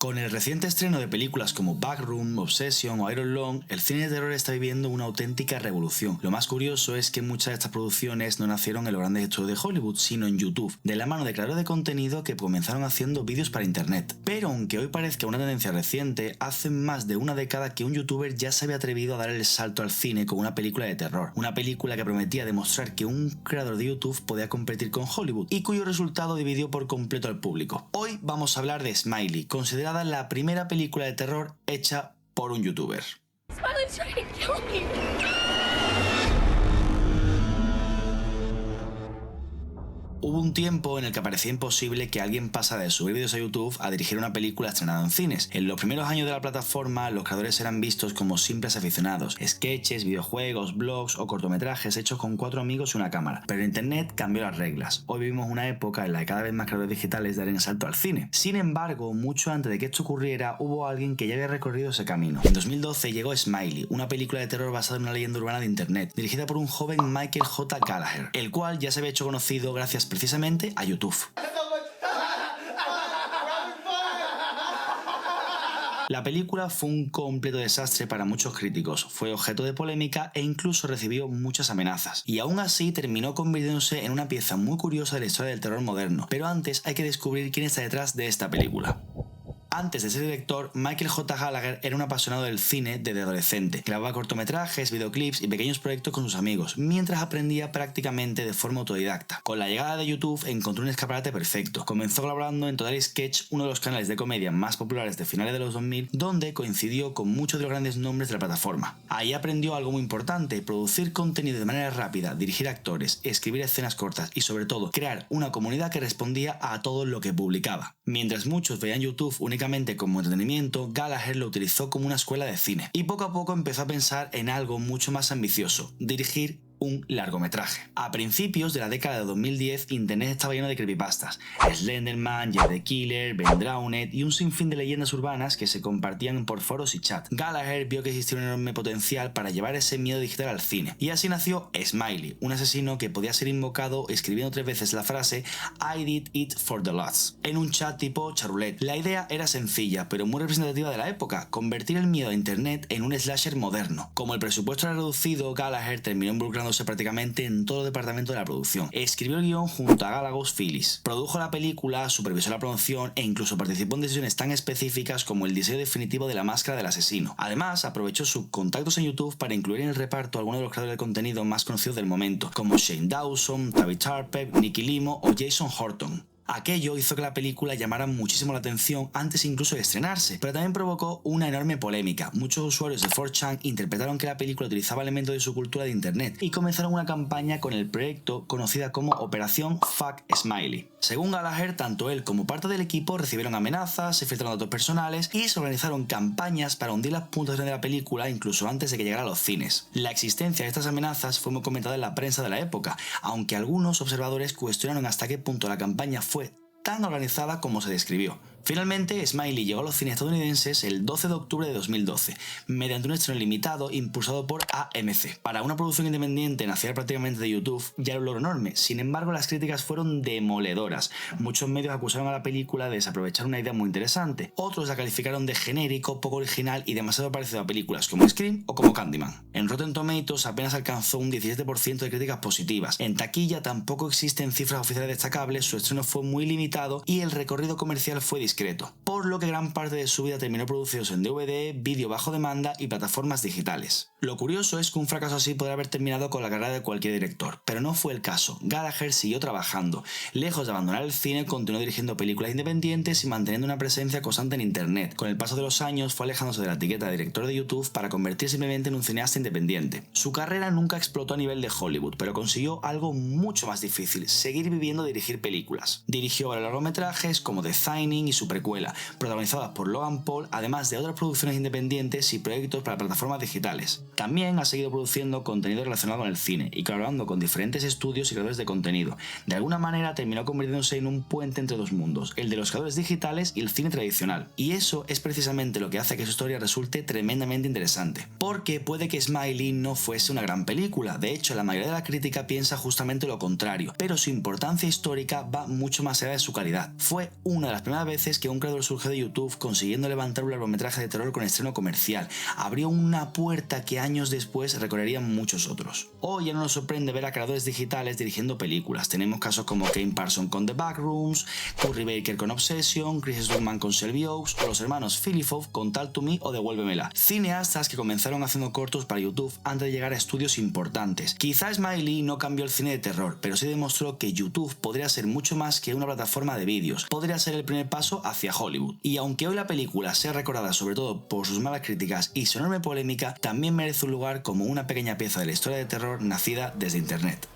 Con el reciente estreno de películas como Backroom, Obsession o Iron Lung, el cine de terror está viviendo una auténtica revolución. Lo más curioso es que muchas de estas producciones no nacieron en los grandes estudios de Hollywood, sino en YouTube, de la mano de creadores de contenido que comenzaron haciendo vídeos para internet. Pero aunque hoy parezca una tendencia reciente, hace más de una década que un youtuber ya se había atrevido a dar el salto al cine con una película de terror. Una película que prometía demostrar que un creador de YouTube podía competir con Hollywood y cuyo resultado dividió por completo al público. Hoy vamos a hablar de Smiley, considerada la primera película de terror hecha por un youtuber. Hubo un tiempo en el que parecía imposible que alguien pasara de subir vídeos a YouTube a dirigir una película estrenada en cines. En los primeros años de la plataforma, los creadores eran vistos como simples aficionados, sketches, videojuegos, blogs o cortometrajes hechos con 4 amigos y una cámara. Pero Internet cambió las reglas. Hoy vivimos una época en la que cada vez más creadores digitales dan el salto al cine. Sin embargo, mucho antes de que esto ocurriera, hubo alguien que ya había recorrido ese camino. En 2012 llegó Smiley, una película de terror basada en una leyenda urbana de Internet, dirigida por un joven Michael J. Gallagher, el cual ya se había hecho conocido gracias precisamente a YouTube. La película fue un completo desastre para muchos críticos, fue objeto de polémica e incluso recibió muchas amenazas. Y aún así terminó convirtiéndose en una pieza muy curiosa de la historia del terror moderno. Pero antes hay que descubrir quién está detrás de esta película. Antes de ser director, Michael J. Gallagher era un apasionado del cine desde adolescente. Grababa cortometrajes, videoclips y pequeños proyectos con sus amigos, mientras aprendía prácticamente de forma autodidacta. Con la llegada de YouTube encontró un escaparate perfecto. Comenzó colaborando en Total Sketch, uno de los canales de comedia más populares de finales de los 2000, donde coincidió con muchos de los grandes nombres de la plataforma. Ahí aprendió algo muy importante: producir contenido de manera rápida, dirigir actores, escribir escenas cortas y sobre todo crear una comunidad que respondía a todo lo que publicaba. Mientras muchos veían YouTube únicamente como entretenimiento, Gallagher lo utilizó como una escuela de cine y poco a poco empezó a pensar en algo mucho más ambicioso: dirigir un largometraje. A principios de la década de 2010, Internet estaba lleno de creepypastas, Slenderman, Jeff the Killer, Ben Drowned y un sinfín de leyendas urbanas que se compartían por foros y chat. Gallagher vio que existía un enorme potencial para llevar ese miedo digital al cine, y así nació Smiley, un asesino que podía ser invocado escribiendo 3 veces la frase "I did it for the lots" en un chat tipo charoulette. La idea era sencilla, pero muy representativa de la época: convertir el miedo a Internet en un slasher moderno. Como el presupuesto era reducido, Gallagher terminó involucrando prácticamente en todo el departamento de la producción. Escribió el guión junto a Galagos Phillips, produjo la película, supervisó la promoción e incluso participó en decisiones tan específicas como el diseño definitivo de la máscara del asesino. Además, aprovechó sus contactos en YouTube para incluir en el reparto a algunos de los creadores de contenido más conocidos del momento, como Shane Dawson, David Harper, Nicky Limo o Jason Horton. Aquello hizo que la película llamara muchísimo la atención antes incluso de estrenarse, pero también provocó una enorme polémica. Muchos usuarios de 4chan interpretaron que la película utilizaba elementos de su cultura de Internet y comenzaron una campaña con el proyecto conocida como Operación Fuck Smiley. Según Gallagher, tanto él como parte del equipo recibieron amenazas, se filtraron datos personales y se organizaron campañas para hundir las puntuaciones de la película incluso antes de que llegara a los cines. La existencia de estas amenazas fue muy comentada en la prensa de la época, aunque algunos observadores cuestionaron hasta qué punto la campaña fue tan organizada como se describió. Finalmente, Smiley llegó a los cines estadounidenses el 12 de octubre de 2012, mediante un estreno limitado impulsado por AMC. Para una producción independiente nacida prácticamente de YouTube, ya era un logro enorme. Sin embargo, las críticas fueron demoledoras. Muchos medios acusaron a la película de desaprovechar una idea muy interesante. Otros la calificaron de genérico, poco original y demasiado parecido a películas como Scream o como Candyman. En Rotten Tomatoes apenas alcanzó un 17% de críticas positivas. En taquilla tampoco existen cifras oficiales destacables, su estreno fue muy limitado y el recorrido comercial fue discreto, por lo que gran parte de su vida terminó producidos en DVD, vídeo bajo demanda y plataformas digitales. Lo curioso es que un fracaso así podría haber terminado con la carrera de cualquier director, pero no fue el caso. Gallagher siguió trabajando. Lejos de abandonar el cine, continuó dirigiendo películas independientes y manteniendo una presencia constante en Internet. Con el paso de los años fue alejándose de la etiqueta de director de YouTube para convertirse simplemente en un cineasta independiente. Su carrera nunca explotó a nivel de Hollywood, pero consiguió algo mucho más difícil: seguir viviendo de dirigir películas. Dirigió largometrajes como The Shining y su precuela, protagonizadas por Logan Paul, además de otras producciones independientes y proyectos para plataformas digitales. También ha seguido produciendo contenido relacionado con el cine y colaborando con diferentes estudios y creadores de contenido. De alguna manera terminó convirtiéndose en un puente entre dos mundos, el de los creadores digitales y el cine tradicional. Y eso es precisamente lo que hace que su historia resulte tremendamente interesante. Porque puede que Smiley no fuese una gran película, de hecho la mayoría de la crítica piensa justamente lo contrario, pero su importancia histórica va mucho más allá de su calidad. Fue una de las primeras veces veces que un creador surgió de YouTube consiguiendo levantar un largometraje de terror con estreno comercial. Abrió una puerta que años después recorrerían muchos otros. Hoy ya no nos sorprende ver a creadores digitales dirigiendo películas. Tenemos casos como Kane Parsons con The Backrooms, Curry Baker con Obsession, Chris Stuckman con Shelby Oaks o los hermanos Filipov con Talk to Me o Devuélvemela. Cineastas que comenzaron haciendo cortos para YouTube antes de llegar a estudios importantes. Quizá Smiley no cambió el cine de terror, pero sí demostró que YouTube podría ser mucho más que una plataforma de vídeos. Podría ser el primer paso hacia Hollywood. Y aunque hoy la película sea recordada sobre todo por sus malas críticas y su enorme polémica, también merece un lugar como una pequeña pieza de la historia de terror nacida desde internet.